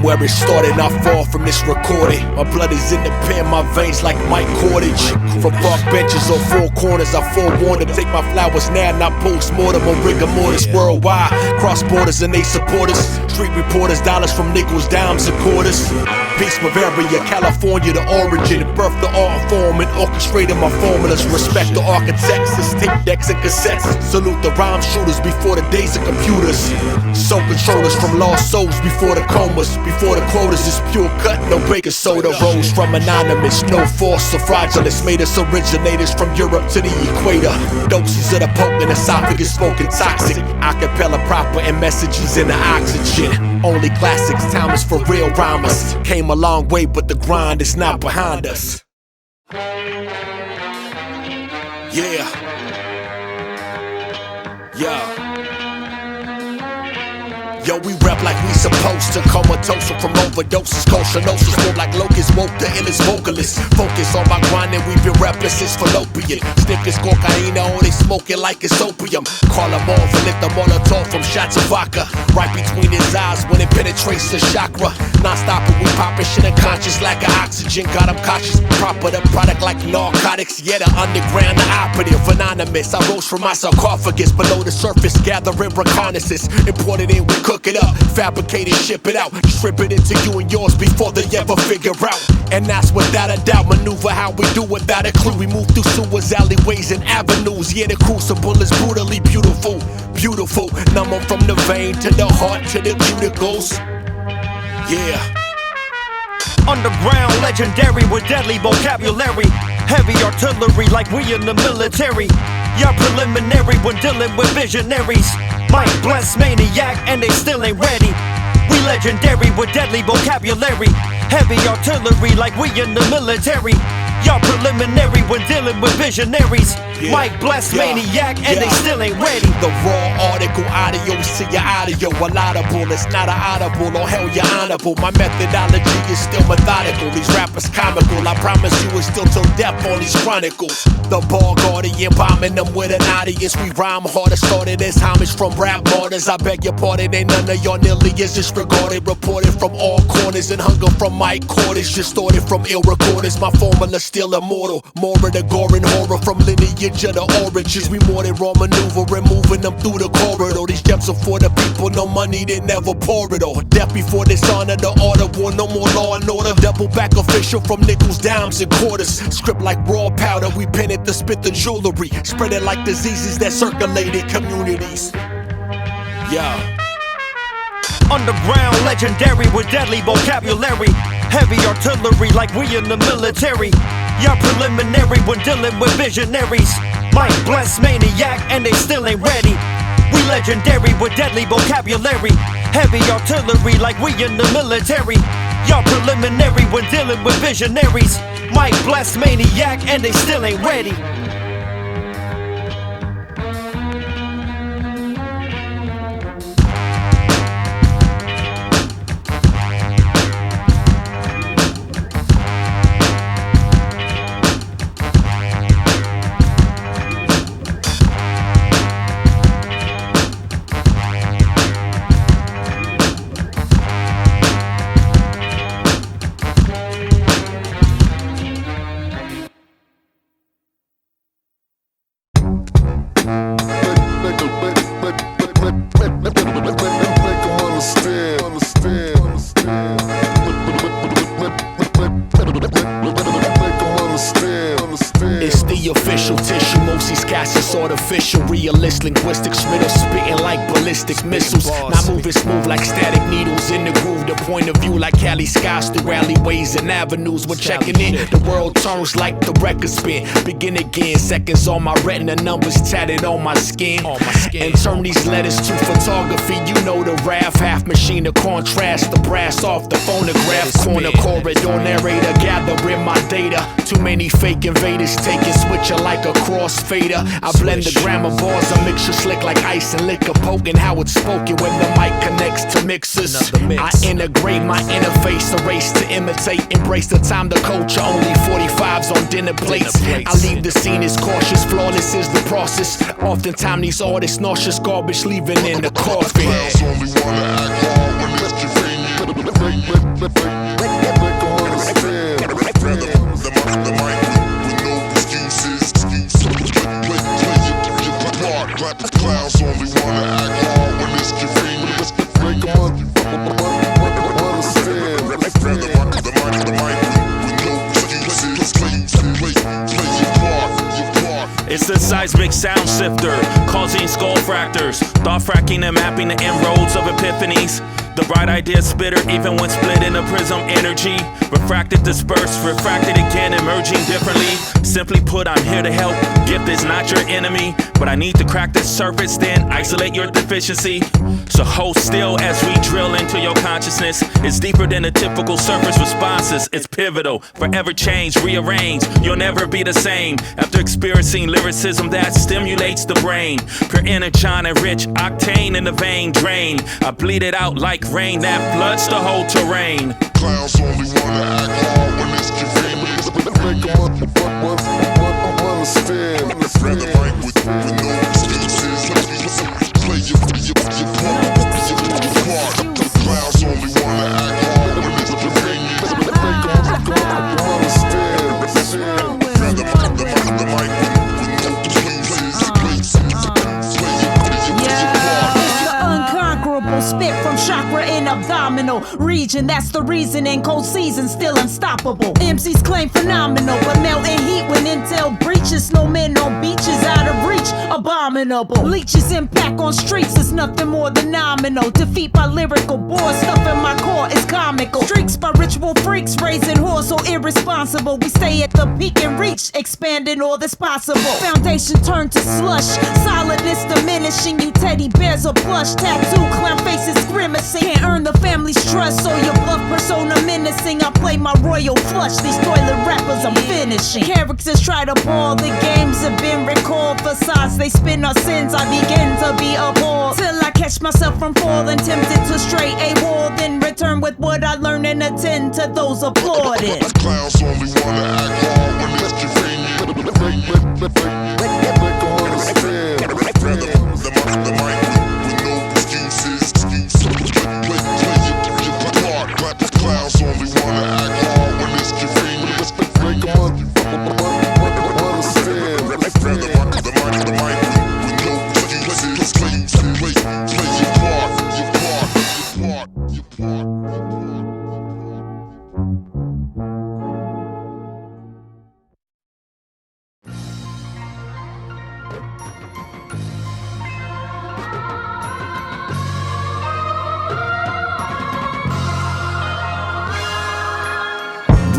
where it started, not far from this recording. My blood is in the pen, my veins like Mike Cordage. From park benches or four corners, I forewarned to take my flowers now, not post-mortem or rigor mortis. Worldwide, cross borders and they support us. Street reporters, dollars from nickels, dimes and quarters. Peace, Bavaria, California, the origin. Birth the art form and orchestrated my formulas. Respect the architects, it's tape decks and cassettes. Salute the rhyme shooters before the days of computers. Soul controllers from lost souls before the comas. Before the quotas is pure cut, no baking soda. Rose from anonymous, no force or fraudulence. Made us originators from Europe to the equator. Doses of the potent esophagus smoking toxic. Acapella proper and messages in the oxygen. Only classics, time is for real rhymers. Came a long way, but the grind is not behind us. Yeah. Yeah. Yo, we rap like we supposed to. Comatose from overdoses. Colchinosis, more like locusts. Woke the illest vocalist. Focus on my grind and we've been rapping since fallopian. Sniff this cocaine, oh, they smoke it like it's opium. Call them off and lift the Molotov from shots of vodka. Right between his eyes when it penetrates the chakra. Non-stop we poppin' shit unconscious, lack of oxygen. Got them cautious, proper the product like narcotics. Yeah, the underground, the operative, anonymous. I rose from my sarcophagus below the surface, gathering reconnaissance. Imported in, we cook it up, fabricate it, ship it out. Strip it into you and yours before they ever figure out. And that's without a doubt, maneuver how we do without a clue. We move through sewers, alleyways, and avenues. Yeah, the crucible is brutally beautiful, beautiful. Numb from the vein to the heart to the cuticles. Yeah. Underground, legendary with deadly vocabulary. Heavy artillery like we in the military. Y'all preliminary when dealing with visionaries. Mike, Bles, Maniac, and they still ain't ready. We legendary with deadly vocabulary. Heavy artillery like we in the military. Y'all preliminary when dealing with visionaries. Yeah. Mike, Bles, Maniac, and they still ain't ready. The raw article, audio to your audio. A laudable, it's not an audible, or hell you're honorable. My methodology is still methodical. These rappers comical, I promise you it's still till death on these chronicles. The ball guardian, bombing them with an audience. We rhyme harder, started as homage from rap martyrs. I beg your pardon, ain't none of your nearly is disregarded. Reported from all corners and hunger from Mike Cordage. Distorted from ill recorders, my formula still immortal. More of the gore and horror from lineage of the origins. We more than raw maneuvering, moving them through the corridor. These gems are for the people, no money, they never pour it all. Death before dishonor, the order war, no more law and order. Double back official from nickels, dimes, and quarters. Script like raw powder, we pen it to spit the jewelry. Spread it like diseases that circulated communities. Yeah. Underground, legendary with deadly vocabulary. Heavy artillery like we in the military. Y'all preliminary when dealing with visionaries. Mike, Bles, Maniac, and they still ain't ready. We legendary with deadly vocabulary. Heavy artillery like we in the military. Y'all preliminary when dealing with visionaries. Mike, Bles, Maniac, and they still ain't ready. It's the official tissue, most these cats is artificial. Realist linguistics, riddles spitting like ballistic missiles. Not moving smooth like static needles in the groove. The point of view like Cali skies through alleyways and avenues. We're checking in, the world turns like the record spin. Begin again, seconds on my retina, numbers tatted on my skin. And turn these letters to photography. You know the RAV, half machine to contrast the brass off the phonograph. Corner corridor narrator, gathering my data. Too many fake invaders taking switcher like a crossfader. I blend the grammar bars, a mixture slick like ice and liquor, poking how it's spoken when the mic connects to mixers. I integrate my interface, a race to imitate, embrace the time, the culture, only 45s on dinner plates. I leave the scene as cautious, flawless is the process. Oftentimes these artists nauseous garbage leaving in the coffin. Only wanna act hard when it's convenient. The mic with no excuses. Clowns only wanna act hard when it's convenient. Make them understand. The mic with no excuses. Play your part. It's the seismic sound sifter, causing skull fractures, thought fracking and mapping the inroads of epiphanies. The bright idea spitter, even when split in a prism energy. Refracted, dispersed, refracted again, emerging differently. Simply put, I'm here to help. Gift is not your enemy, but I need to crack the surface, then isolate your deficiency. So hold still as we drill into your consciousness. It's deeper than the typical surface responses. It's pivotal, forever change, rearrange. You'll never be the same after experiencing lyricism that stimulates the brain. Pure energon and rich octane in the vein drain. I bleed it out like rain that floods the whole terrain. Clowns only wanna act hard when it's convenient. Make them understand. The mic with no excuses. Play your part. Clowns only wanna act hard when it's convenient. Make them understand. The mic with no excuses. Play your Unconquerable spit from chakra and abdominal region. That's the reason in cold season still unstoppable. MCs claim phenomenal, but melting heat when intel breaches. No men on beaches out of reach. Abominable. Leeches impact on streets is nothing more than nominal. Defeat by lyrical bores, stuff in my core is comical. Streaks by ritual freaks, raising horse so irresponsible. We stay at the peak and reach, expanding all that's possible. Foundation turned to slush, solidness diminishing. You teddy bears are plush, tattoo clown faces grimacing. Can't earn the family's trust, so your bluff persona menacing. I play my royal flush, these toilet rappers I'm finishing. Characters try to ball, the games have been recalled. Facades they spin our sins, I begin to be appalled. Till I catch myself from falling, tempted to stray a wall. Then return with what I learn and attend to those applauding. Clowns only wanna act hard when it's convenient. Make them understand. The mic with no excuses. Play your part. Clowns only wanna act hard when it's convenient. Make them understand. The mic with no excuses. Play your part.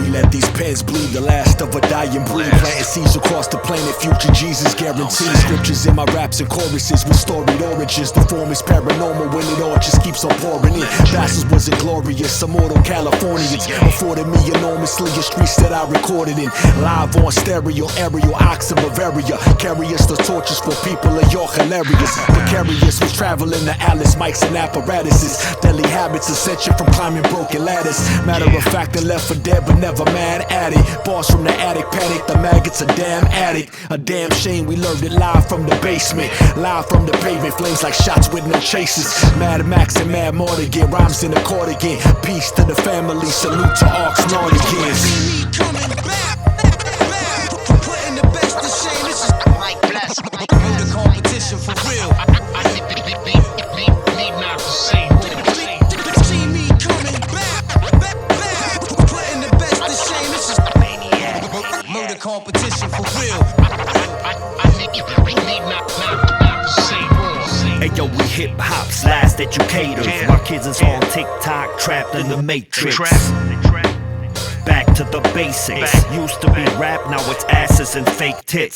Let these pens bleed, the last of a dying breed. Planting seeds across the planet, future Jesus guaranteed. Scriptures in my raps and choruses with storied origins. The form is paranormal when it all just keeps on pouring in. Bastards wasn't glorious, immortal Californians afforded me enormously the streets that I recorded in. Live on stereo, aerial ox in Bavaria. Carry us the torches for people of your hilarious. Precarious was traveling to Alice, mics and apparatuses. Deadly habits, ascension from climbing broken ladders. Matter of fact, I left for dead but never mad at it. Bars from the attic, panic, the maggot's a damn addict. A damn shame we learned it live from the basement. Live from the pavement, flames like shots with no chases. Mad Max and Mad Mortigan, rhymes in the cardigan. Peace to the family, salute to Arcs Nauticans. Putting the best to shame, this is like Bles. The competition for real. I need not to say. See me coming back. Putting the best to shame, this is Maniac. Murder competition for real. I need not to say. Hey yo, we hip-hop's last educators. My kids is on TikTok, trapped in the matrix. Back to the basics. Used to be rap, now it's asses and fake tits.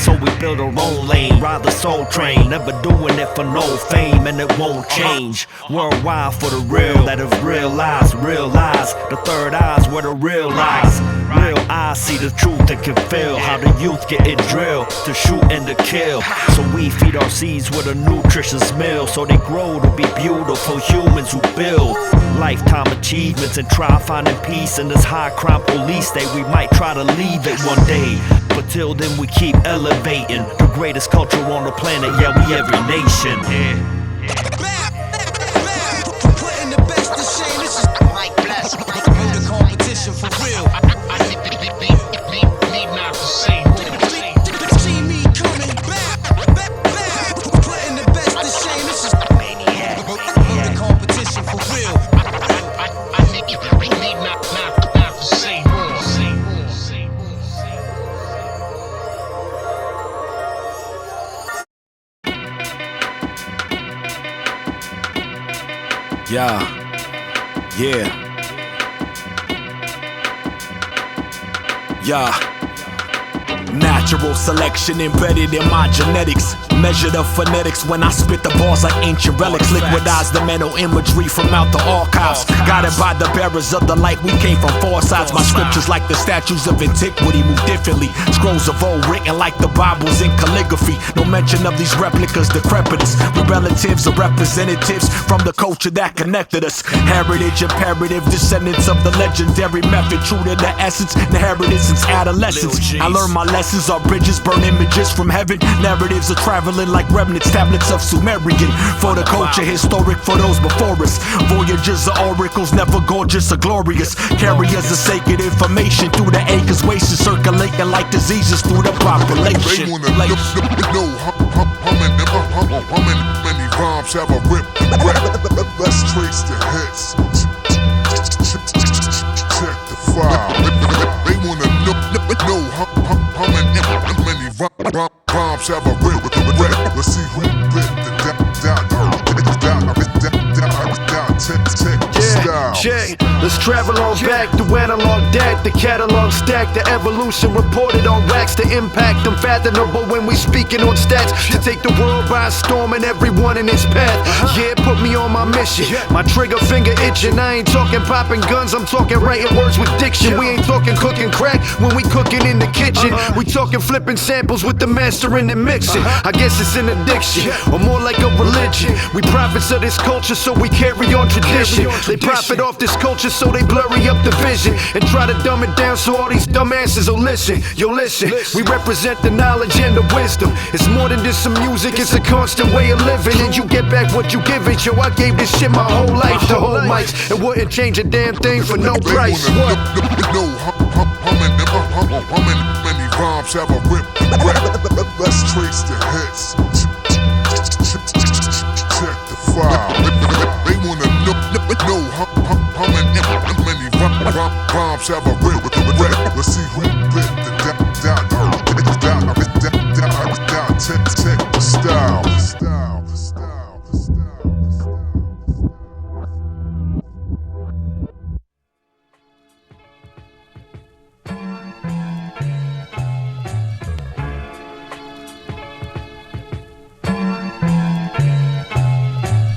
So we build our own lane, ride the soul train. Never doing it for no fame, and it won't change. Worldwide for the real that have realized the third eye's where the real lies. Real eyes see the truth and can feel how the youth getting drilled to shoot and to kill. So we feed our seeds with a nutritious meal, so they grow to be beautiful humans who build lifetime achievements and try finding peace in this high crime police state. We might try to leave it one day, but till then we keep elevating the greatest culture on the planet. Yeah, we every nation. Putting the best best of shame. This is Mike Bles. Know the competition for real. I need not to say. See me coming back. Putting the best of shame. This is Maniac. Know the competition for real. I need not to say more. Natural selection embedded in my genetics. Measure the phonetics when I spit the bars like ancient relics. Liquidize the mental imagery from out the archives. Guided by the bearers of the light, we came from four sides. My scriptures like the statues of antiquity move differently. Scrolls of old written like the Bibles in calligraphy. No mention of these replicas, decrepitous. We relatives or representatives from the culture that connected us. Heritage imperative, descendants of the legendary method. True to the essence, inherited since adolescence. I learned my lessons are bridges, burn images from heaven. Narratives are traveling like remnants, tablets of Sumerian. For the culture, historic for those before us. Voyagers are oracles, never gorgeous or glorious. Carriers of sacred information through the acres, wasted, circulating like diseases through the population. They wanna know how many rhymes have a rip. Let's trace the hits. Check the file. They wanna know how many rhymes have a rip. Let's see who bit the let's travel on back to analog deck, the catalog stack, the evolution reported on racks, the impact unfathomable when we speaking on stats. To take the world by storm and everyone in its path. Yeah, put me on my mission. My trigger finger itching. I ain't talking popping guns, I'm talking writing words with diction. We ain't talking cooking crack when we cooking in the kitchen. We talking flipping samples with the mastering and mixing. I guess it's an addiction, or more like a religion. We prophets of this culture, so we carry on tradition. They profit off this culture, so they blurry up the vision and try to dumb it down so all these dumbasses will listen. Yo, listen, we represent the knowledge and the wisdom. It's more than just some music, it's a constant way of living. And you get back what you give it. Yo, I gave this shit my whole life to hold mics and wouldn't change a damn thing for no price. What? Know how many rhymes have a rip. Let's trace the hits. Check the file. They wanna know how many rhymes have a rip. Let's see who bit the check the style.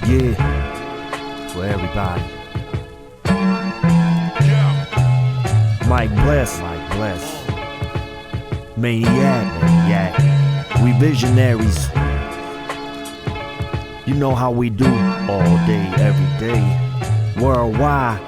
Yeah, for everybody. Mike Bles, Maniac. We visionaries. You know how we do all day, every day, worldwide.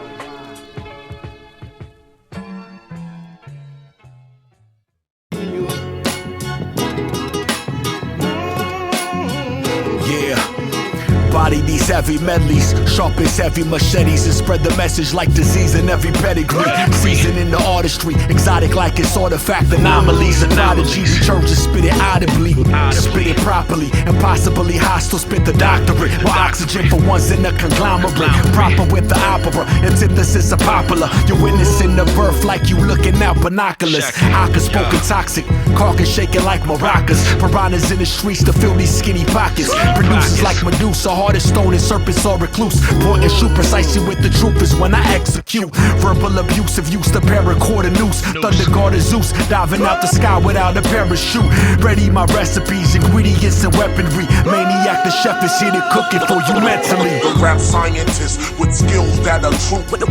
Body these heavy medleys, sharp as heavy machetes, and spread the message like disease in every pedigree. Season in the artistry, exotic like it's artifact anomalies. And prodigy, we church to spit it audibly, spit it properly, and possibly hostile spit the doctorate. With oxygen for ones in the conglomerate, proper with the opera, antithesis of popular. You're witnessing the birth like you looking out binoculars. Aka spoken toxic, carcass shaking like maracas. Piranhas in the streets to fill these skinny pockets. Producers like Medusa, hard as stone and serpents or recluse. Point and shoot precisely with the truth is when I execute. Verbal abusive use to paracord a noose. Thunder guard of Zeus, diving out the sky without a parachute. Ready my recipes, ingredients and weaponry. Maniac the chef is here to cook it for you mentally. The rap scientist with skills that are true. With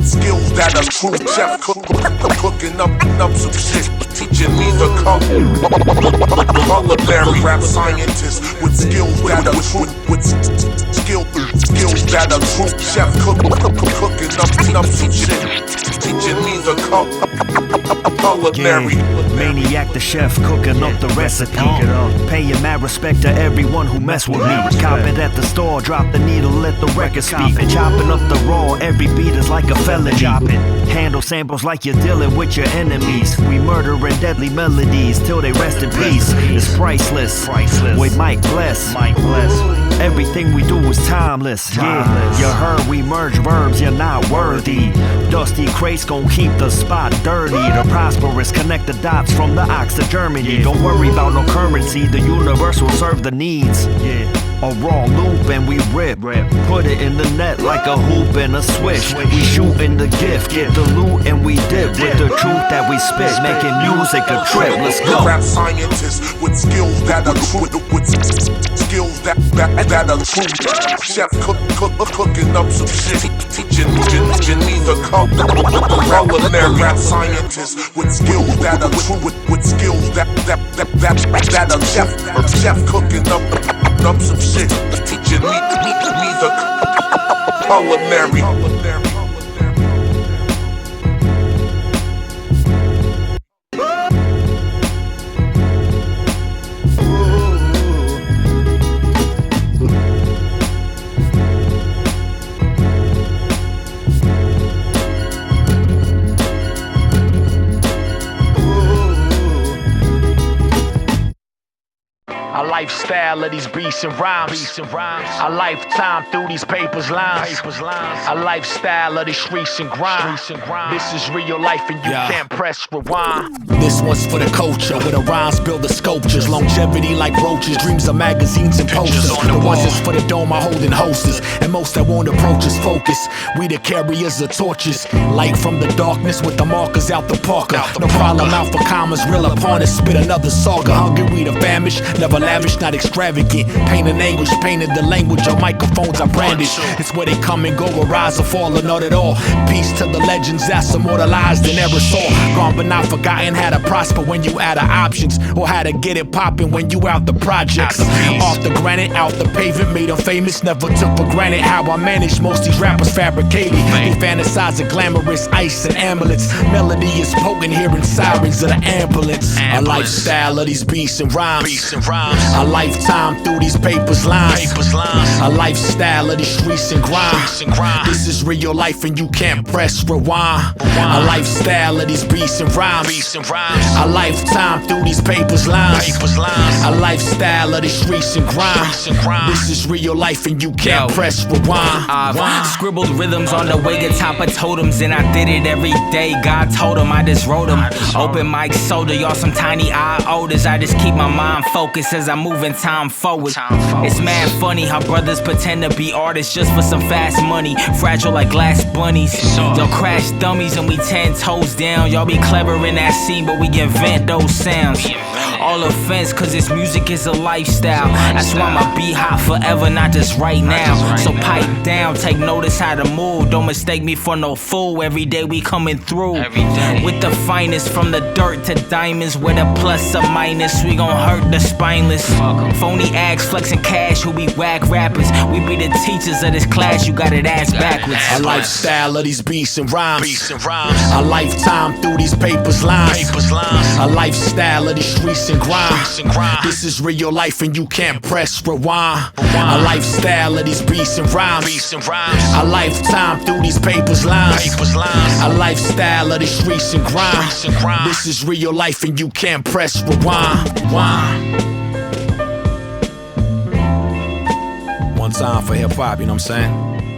skills that are true. Chef cooking up some shit. Teaching me the color berry. Rap scientist with skills that are true. With skills skills that a group chef cooking up some shit. Teaching me the culinary. Maniac the chef cooking up the recipe. Paying mad respect to everyone who mess with me. Cop it at the store, drop the needle, let the record speak. Chopping up the raw, every beat is like a felony. Handle samples like you're dealing with your enemies. We murdering deadly melodies till they rest in peace. It's priceless. With Mike Bles. Everything we do is timeless. Yeah, you heard we merge verbs, you're not worthy. Dusty crates gon' keep the spot dirty. The prosperous connect the dots from the ox to Germany. Don't worry about no currency, the universe will serve the needs. A raw loop and we rip. Put it in the net like a hoop and a swish. We shoot in the gift, get the loot and we dip with the truth that we spit, making music a trip. Let's go. Rap scientists with skills that are true, with skills that are true. Chef cooking up some shit, teaching me the culinary. Rap scientists with skills that are true, with skills that are chef cooking up some shit, teaching me the culinary. A lifestyle of these beats and rhymes. A lifetime through these papers lines. A lifestyle of these streets and grind. This is real life and you can't press rewind. This one's for the culture, where the rhymes build the sculptures. Longevity like roaches, dreams of magazines and posters. The ones that's for the dome are holding hostess, and most that won't approach us focus. We the carriers of torches, light from the darkness with the markers out the parker. No problem out for commas, real upon us, spit another saga. Hungry we the famished, never lavish, not extravagant. Pain and anguish, painted the language on microphones I brandish. It's where they come and go, or rise or fall, or not at all. Peace to the legends that's immortalized and never saw. Gone but not forgotten, how to prosper when you out of options, or how to get it poppin' when you out the projects. Off the granite, out the pavement, made them famous. Never took for granted how I managed. Most these rappers fabricated. They fantasize of glamorous ice and amulets. Melody is potent, hearing sirens of the ambulance. A lifestyle of these beats and rhymes. A lifetime through these papers lines. A lifestyle of these streets and grind. This is real life and you can't press rewind. A lifestyle of these beats and rhymes. A lifetime through these papers lines. A lifestyle of these streets and grind. This is real life and you can't press rewind. I've scribbled rhythms on the way atop of totems, and I did it every day. God told him, I just wrote them. Open mic soda, y'all some tiny iota. I just keep my mind focused as I move in time forward. It's mad funny how brothers pretend to be artists just for some fast money. Fragile like glass bunnies. Y'all crash dummies and we 10 toes down. Y'all be clever in that scene, but we invent those sounds. All offense, cause this music is a lifestyle. That's why I'ma be hot forever, not just right now. So pipe down, take notice how to move. Don't mistake me for no fool. Every day we coming through with the finest, from the dirt to diamonds. With a plus or minus, we gon' hurt the spineless. Phony acts flexing cash, who be whack rappers. We be the teachers of this class, you got it ass backwards. A lifestyle of these beats and rhymes. A lifetime through these papers lines. A lifestyle of these streets and grind. This is real life and you can't press rewind. A lifestyle of these beats and rhymes. A lifetime through these papers lines. A lifestyle of these streets and grind. This is real life and you can't press rewind. One time for hip hop, you know what I'm saying?